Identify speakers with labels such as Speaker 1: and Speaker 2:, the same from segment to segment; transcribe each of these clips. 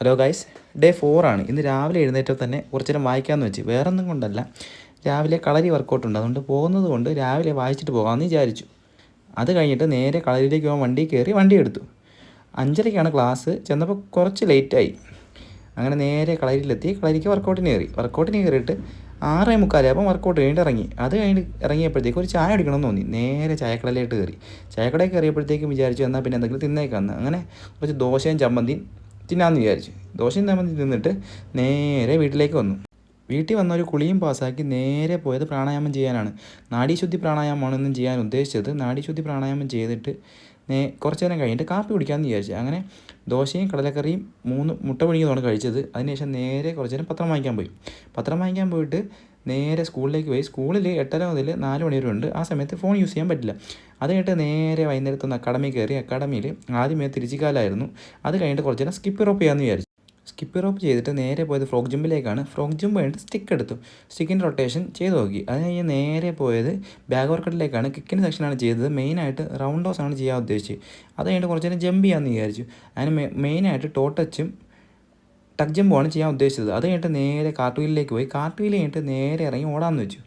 Speaker 1: Hello guys, day 4 ആണ്. ഇന്ന് രാവിലെ എഴുന്നേറ്റപ്പോൾ തന്നെ കുറച്ച് നേരം വായിക്കാമെന്ന് വെച്ച്. വേറൊന്നും കൊണ്ടല്ല, രാവിലെ കളരി വർക്കൗട്ട് ഉണ്ട്, അതുകൊണ്ട് പോകുന്നത് കൊണ്ട് രാവിലെ വായിച്ചിട്ട് പോകാമെന്ന് വിചാരിച്ചു. അത് കഴിഞ്ഞിട്ട് നേരെ കളരിയിലേക്ക് പോകാൻ വണ്ടി കയറി വണ്ടി എടുത്തു. 5:30ക്കാണ് ക്ലാസ്. ചെന്നപ്പോൾ കുറച്ച് ലേറ്റായി. അങ്ങനെ നേരെ കളരിയിലെത്തി. കളരിക്ക് വർക്കൗട്ടിന് കയറിയിട്ട് 6:45 വർക്കൗട്ട് കഴിഞ്ഞിട്ട് ഇറങ്ങി. അത് കഴിഞ്ഞ് ഇറങ്ങിയപ്പോഴത്തേക്ക് ഒരു ചായ അടിക്കണമെന്ന് തോന്നി. നേരെ ചായക്കടയിലോട്ട് കയറി. ചായക്കടയിൽ കയറിയപ്പോഴത്തേക്കും വിചാരിച്ചു എന്നാൽ പിന്നെ എന്തെങ്കിലും തിന്നേക്കാമെന്ന്. അങ്ങനെ കുറച്ച് ദോശയും ചമ്മന്തിയും തിന്നാമെന്ന് വിചാരിച്ചു. ദോശയും ചമ്മന്തി തിന്നിട്ട് നേരെ വീട്ടിലേക്ക് വന്നു. വീട്ടിൽ വന്ന ഒരു കുളിയും പാസ്സാക്കി നേരെ പോയത് പ്രാണായാമം ചെയ്യാനാണ്. നാഡീശുദ്ധി പ്രാണായാമമാണ് ഇന്നും ചെയ്യാൻ ഉദ്ദേശിച്ചത്. നാഡീശുദ്ധി പ്രാണായാമം ചെയ്തിട്ട് കുറച്ച് നേരം കഴിഞ്ഞിട്ട് കാപ്പി കുടിക്കാമെന്ന് വിചാരിച്ചു. അങ്ങനെ ദോശയും കടലക്കറിയും 3 മുട്ട പുഴുങ്ങിയതാണ് കഴിച്ചത്. അതിനുശേഷം നേരെ കുറച്ച് നേരം പത്രം വാങ്ങിക്കാൻ പോയിട്ട് നേരെ സ്കൂളിലേക്ക് പോയി. സ്കൂളിൽ 8:30 മുതൽ 4 മണി വരെ ഉണ്ട്. ആ സമയത്ത് ഫോൺ യൂസ് ചെയ്യാൻ പറ്റില്ല. അത് കഴിഞ്ഞിട്ട് നേരെ വൈകുന്നേരത്തൊന്ന് അക്കാഡമിയിൽ കയറി. അക്കാഡമിയിൽ ആദ്യമേ തിരിച്ചിക്കാലായിരുന്നു. അത് കഴിഞ്ഞിട്ട് കുറച്ച് നേരം സ്കിപ്പ് റോപ്പ് ചെയ്യാമെന്ന് വിചാരിച്ചു. സ്കിപ്പ് റോപ്പ് ചെയ്തിട്ട് നേരെ പോയത് ഫ്രോക്ക് ജമ്പിലേക്കാണ്. ഫ്രോക്ക് ജമ്പ് കഴിഞ്ഞിട്ട് സ്റ്റിക്ക് എടുത്തു. സ്റ്റിക്കിൻ്റെ റൊട്ടേഷൻ ചെയ്ത് നോക്കി. അത് കഴിഞ്ഞ് നേരെ പോയത് ബാക്ക് വർക്കൗട്ടിലേക്കാണ്. കിക്കിൻ്റെ സെക്ഷനാണ് ചെയ്തത്. മെയിനായിട്ട് റൗണ്ട് ഹൗസ് ആണ് ചെയ്യാൻ ഉദ്ദേശിച്ചത്. അത് കഴിഞ്ഞിട്ട് കുറച്ച് നേരം ജമ്പ് ചെയ്യാമെന്ന് വിചാരിച്ചു. അതിന് മെയിനായിട്ട് ടോ ടച്ചും ടക്ക് ജമ്പുമാണ് ചെയ്യാൻ ഉദ്ദേശിച്ചത്. അത് കഴിഞ്ഞിട്ട് നേരെ കാർട്ടുവീലിലേക്ക് പോയി. കാർട്ടുവീൽ കഴിഞ്ഞിട്ട് നേരെ ഇറങ്ങി ഓടാമെന്ന് വെച്ചു.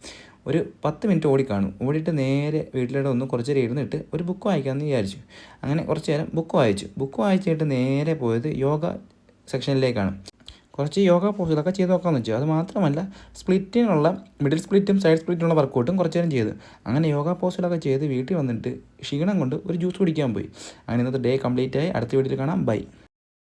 Speaker 1: ഒരു 10 മിനിറ്റ് ഓടിക്കാണും. ഓടിയിട്ട് നേരെ വീട്ടിലൂടെ ഒന്ന് കുറച്ച് നേരം ഇരുന്നിട്ട് ഒരു ബുക്ക് വായിക്കാമെന്ന് വിചാരിച്ചു. അങ്ങനെ കുറച്ച് നേരം ബുക്ക് വായിച്ചിട്ട് നേരെ പോയത് യോഗ സെക്ഷനിലേക്കാണ്. കുറച്ച് യോഗ പോസുകളൊക്കെ ചെയ്ത് നോക്കാമെന്ന് വെച്ചു. അത് മാത്രമല്ല, മിഡിൽ സ്പ്ലിറ്റും സൈഡ് സ്പ്ലിറ്റുള്ള വർക്കൗട്ടും കുറച്ച് നേരം ചെയ്തു. അങ്ങനെ യോഗ പോസുകളൊക്കെ ചെയ്ത് വീട്ടിൽ വന്നിട്ട് ക്ഷീണം കൊണ്ട് ഒരു ജ്യൂസ് കുടിക്കാൻ പോയി. അങ്ങനെ ഇന്നത്തെ ഡേ കംപ്ലീറ്റ് ആയി. അടുത്ത വീഡിയോയിൽ കാണാം. ബൈ.